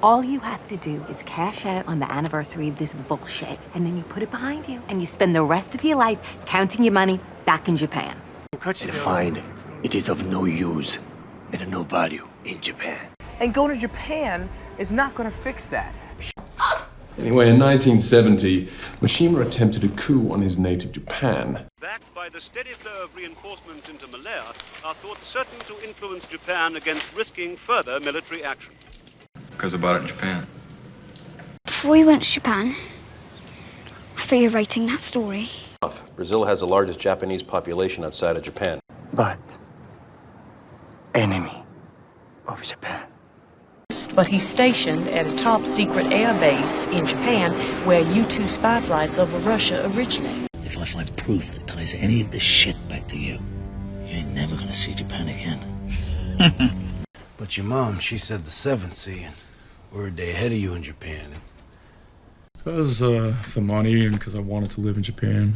All you have to do is cash out on the anniversary of this bullshit, and then you put it behind you, and you spend the rest of your life counting your money back in Japan. Fine, it is of no use and no value in Japan. And going to Japan is not going to fix that. Anyway, in 1970, Mishima attempted a coup on his native Japan. Backed by the steady flow of reinforcements into Malaya, are thought certain to influence Japan against risking further military action. Because I bought it in Japan. Before you went to Japan, I saw you writing that story. Brazil has the largest Japanese population outside of Japan. But enemy of Japan. But he's stationed at a top-secret air base in Japan where U-2 spy flights over Russia originate. If I find proof that ties any of this shit back to you, you ain't never gonna see Japan again. But your mom, she said the 7th sea, and we're a day ahead of you in Japan. Because the money and because I wanted to live in Japan.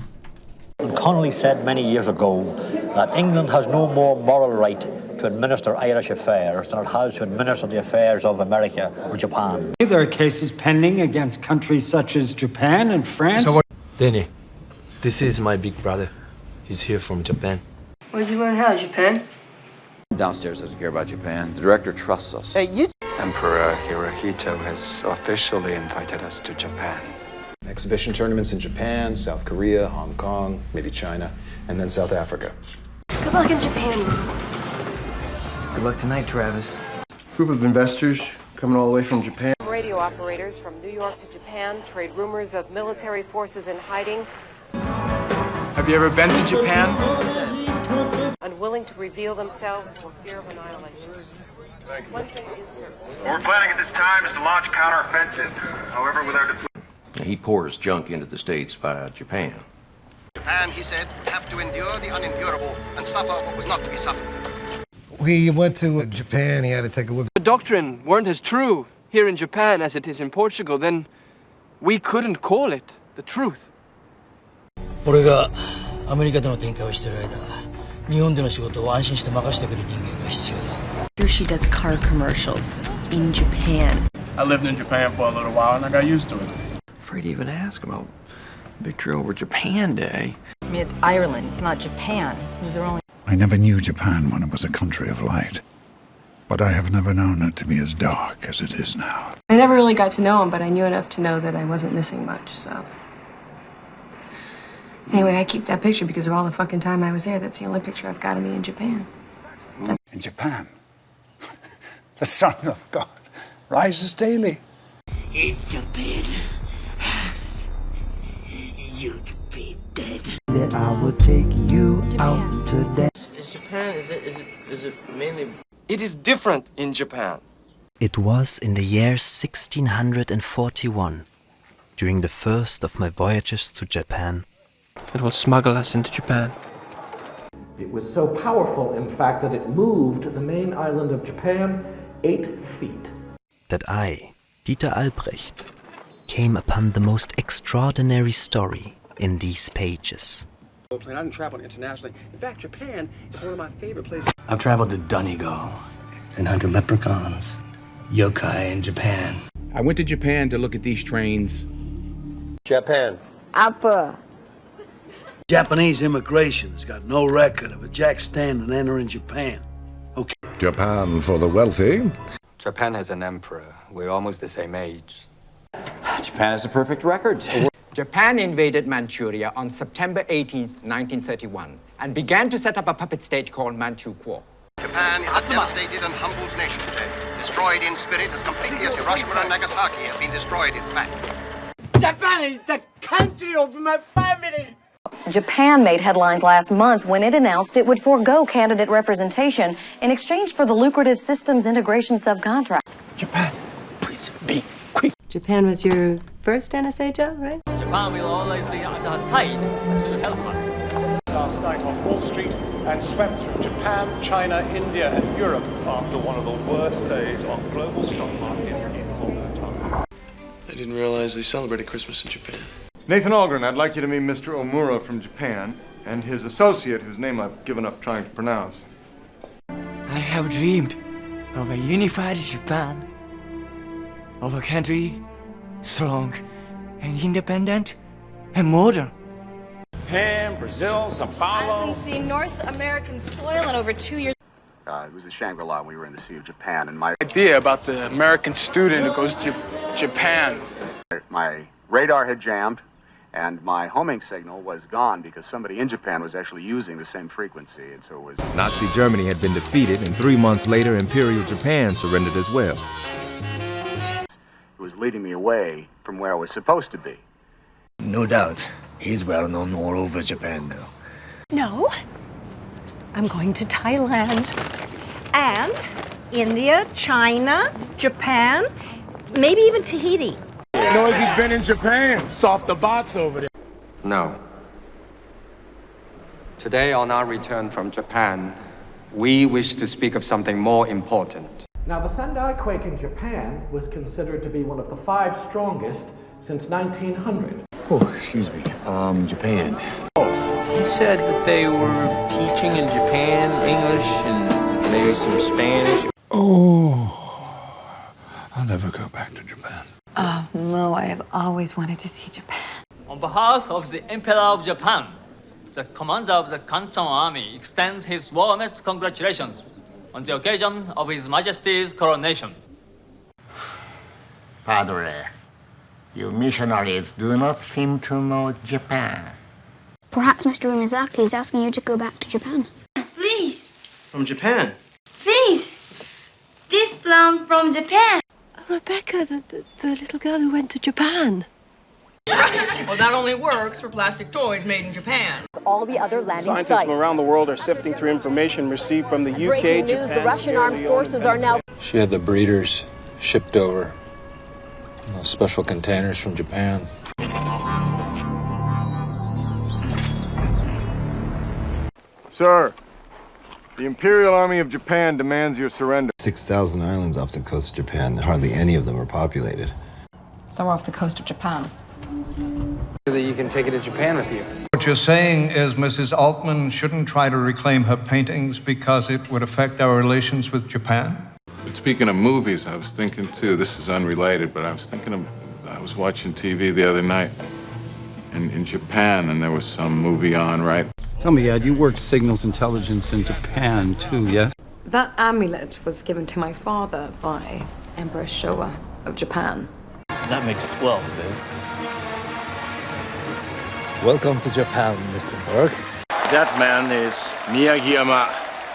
Connolly said many years ago that England has no more moral right to administer Irish affairs than it has to administer the affairs of America or Japan. There are cases pending against countries such as Japan and France. Danny, this is my big brother. He's here from Japan. Where'd you learn how, Japan? Downstairs doesn't care about Japan. The director trusts us. Emperor Hirohito has officially invited us to Japan. Exhibition tournaments in Japan, South Korea, Hong Kong, maybe China, and then South Africa. Good luck in Japan, Mom. Good luck tonight, Travis. Group of investors coming all the way from Japan. Radio operators from New York to Japan trade rumors of military forces in hiding. Have you ever been to Japan? Unwilling to reveal themselves for fear of annihilation. One thing is certain. What we're planning at this time is to launch counteroffensive. However, with our He pours junk into the States via Japan. Japan, he said, have to endure the unendurable and suffer what was not to be suffered. We went to Japan, he had to take a look. The doctrine weren't as true here in Japan as it is in Portugal, then we couldn't call it the truth. 俺がアメリカでの展開をしている間、日本での仕事を安心して任せてくれる人間が必要だ。She does car commercials in Japan. I lived in Japan for a little while and I got used to it. Afraid to even ask about Victory over Japan Day. I mean, it's Ireland, it's not Japan. Those are only... I never knew Japan when it was a country of light. But I have never known it to be as dark as it is now. I never really got to know him, but I knew enough to know that I wasn't missing much, so... Anyway, I keep that picture because of all the fucking time I was there. That's the only picture I've got of me in Japan. In Japan, the Son of God rises daily. In Japan, you'd be dead. That I will take you out today. Is Japan, is it mainly... It is different in Japan. It was in the year 1641, during the first of my voyages to Japan. It will smuggle us into Japan. It was so powerful, in fact, that it moved the main island of Japan 8 feet. That I, Dieter Albrecht, came upon the most extraordinary story in these pages. I didn't travel internationally. In fact, Japan is one of my favorite places. I've traveled to Donegal and hunted leprechauns, yokai in Japan. I went to Japan to look at these trains. Japan. Upper. Japanese immigration has got no record of a jack standing entering Japan. Okay. Japan for the wealthy. Japan has an emperor. We're almost the same age. Japan has a perfect record. Japan invaded Manchuria on September 18th, 1931, and began to set up a puppet state called Manchukuo. Japan is a devastated and humbled nation today. Destroyed in spirit as completely as Hiroshima and Nagasaki have been destroyed in fact. Japan is the country of my family. Japan made headlines last month when it announced it would forego candidate representation in exchange for the lucrative systems integration subcontract. Japan, please be quick. Japan was your first NSA job, right? Japan will always be at our side to help her. Last night on Wall Street and swept through Japan, China, India and Europe after one of the worst days on global stock markets in modern times. I didn't realize they celebrated Christmas in Japan. Nathan Algren, I'd like you to meet Mr. Omura from Japan and his associate, whose name I've given up trying to pronounce. I have dreamed of a unified Japan. of a country strong and independent and modern. Japan, Brazil, Sao Paulo. Hasn't seen North American soil in over 2 years. It was a Shangri-La. We were in the Sea of Japan, and my idea about the American student who goes to Japan. My radar had jammed, and my homing signal was gone because somebody in Japan was actually using the same frequency, and so it was... Nazi Germany had been defeated, and 3 months later, Imperial Japan surrendered as well. It was leading me away from where I was supposed to be. No doubt. He's well known all over Japan now. No. I'm going to Thailand. And India, China, Japan, maybe even Tahiti. Knows he's been in Japan. Soft the bots over there. No. Today, on our return from Japan, we wish to speak of something more important. Now, the Sendai quake in Japan was considered to be one of the 5 strongest since 1900. Oh, excuse me. Japan. He said that they were teaching in Japan English and maybe some Spanish. Oh, I'll never go back to Japan. Oh, Mo, I have always wanted to see Japan. On behalf of the Emperor of Japan, the commander of the Kanton Army extends his warmest congratulations on the occasion of His Majesty's coronation. Padre, you missionaries do not seem to know Japan. Perhaps Mr. Umizaki is asking you to go back to Japan. Please, From Japan. please. This plum from Japan. Rebecca, the little girl who went to Japan. Well, that only works for plastic toys made in Japan. All the other landing Scientists sites. from around the world are sifting through information received from the UK, Breaking news, Japan, the Russian Sierra armed Leone, forces are now... She had the breeders shipped over. Those special containers from Japan. Sir, the Imperial Army of Japan demands your surrender. 6,000 islands off the coast of Japan. Hardly any of them are populated. Somewhere off the coast of Japan. So that you can take it to Japan with you. What you're saying is Mrs. Altman shouldn't try to reclaim her paintings because it would affect our relations with Japan? But speaking of movies, I was thinking too, this is unrelated, but I was watching TV the other night in Japan, and there was some movie on, right? Tell me, Ed, you worked signals intelligence in Japan too, yes? That amulet was given to my father by Emperor Showa of Japan. That makes 12, dude. Welcome to Japan, Mr. Berg. That man is Miyagi-Yama,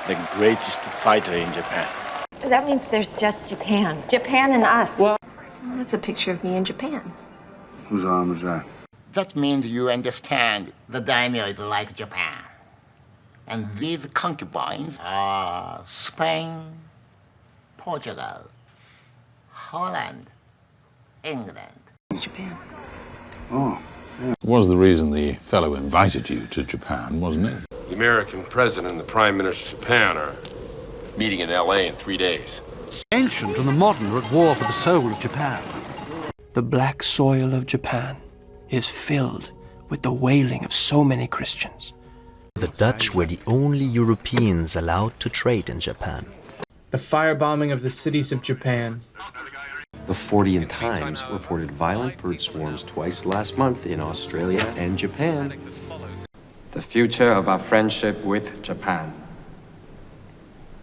the greatest fighter in Japan. That means there's just Japan. Japan and us. Well, that's a picture of me in Japan. Whose arm is that? That means you understand the daimyo is like Japan. And these concubines are Spain, Portugal, Holland, England. It's Japan. Oh. Was the reason the fellow invited you to Japan, wasn't it? The American president and the Prime Minister of Japan are meeting in L.A. in 3 days. Ancient and the modern are at war for the soul of Japan. The black soil of Japan is filled with the wailing of so many Christians. The Dutch were the only Europeans allowed to trade in Japan. The firebombing of the cities of Japan. The Fortean Times reported violent bird swarms twice last month in Australia and Japan. The future of our friendship with Japan.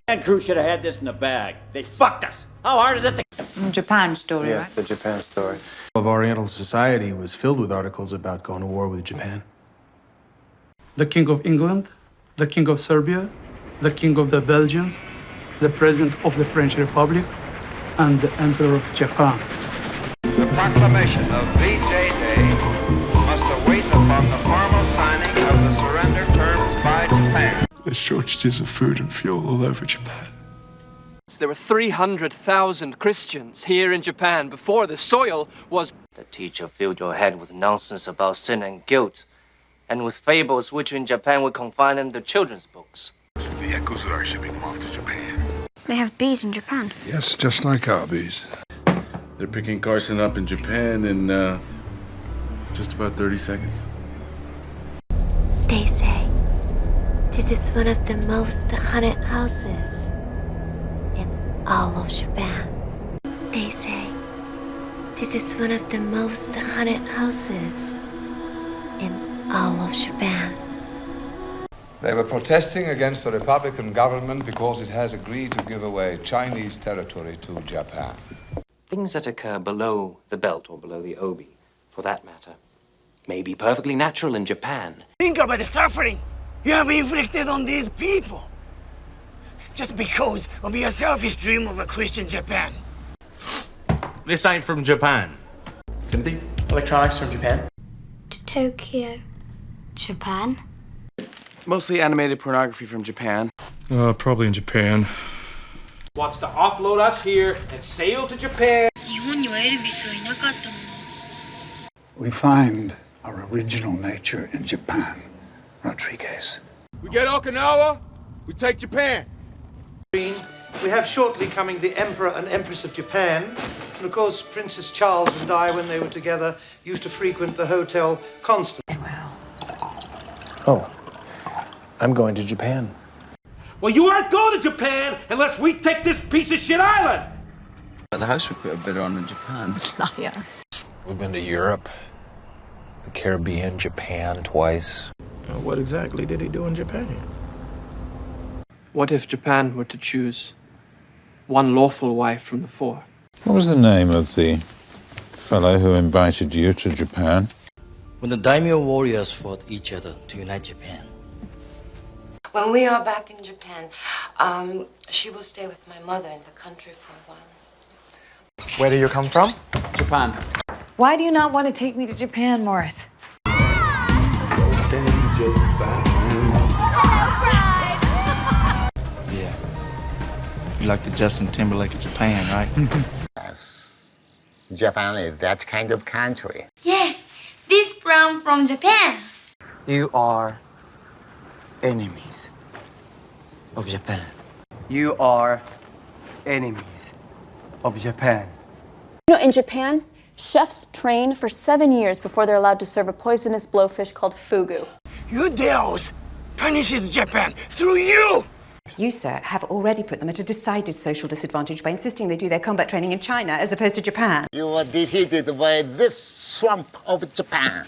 That crew should have had this in the bag. They fucked us. How hard is it to... Japan story, Yeah, right? the Japan story. Of Oriental society was filled with articles about going to war with Japan. The King of England, the King of Serbia, the King of the Belgians, the President of the French Republic, and the Emperor of Japan. The proclamation of VJ Day must await upon the formal signing of the surrender terms by Japan. There's shortages of food and fuel all over Japan. There were 300,000 Christians here in Japan before the soil was... The teacher filled your head with nonsense about sin and guilt, and with fables which in Japan would confine them to children's books. The Yakuza are shipping them off to Japan. They have bees in Japan. Yes, just like our bees. They're picking Carson up in Japan in just about 30 seconds. They say this is one of the most haunted houses in all of Japan. They say This is one of the most haunted houses in all of Japan. They were protesting against the Republican government because it has agreed to give away Chinese territory to Japan. Things that occur below the belt or below the obi, for that matter, may be perfectly natural in Japan. Think about the suffering you have inflicted on these people. Just because of your selfish dream of a Christian Japan. This ain't from Japan. Timothy, electronics from Japan? Tokyo. Japan? Mostly animated pornography from Japan. Probably in Japan. Wants to offload us here and sail to Japan. We find our original nature in Japan, Rodriguez. We get Okinawa, we take Japan. We have shortly coming the Emperor and Empress of Japan. And of course, Princess Charles and I, when they were together, used to frequent the Hotel Constant. Oh, I'm going to Japan. Well, you aren't going to Japan unless we take this piece of shit island. The house we put a bid on in Japan. We've been to Europe, the Caribbean, Japan twice. What exactly did he do in Japan? What if Japan were to choose one lawful wife from the four? What was the name of the fellow who invited you to Japan? When the daimyo warriors fought each other to unite Japan. When we are back in Japan, she will stay with my mother in the country for a while. Where do you come from? Japan. Why do you not want to take me to Japan, Morris? Yeah. You like the Justin Timberlake of Japan, right? Yes. Japan is that kind of country. Yes, this brown from Japan. You are enemies of Japan. You are enemies of Japan. You know, in Japan, chefs train for 7 years before they're allowed to serve a poisonous blowfish called fugu. You Deus punishes Japan through you! You, sir, have already put them at a decided social disadvantage by insisting they do their combat training in China as opposed to Japan. You were defeated by this swamp of Japan.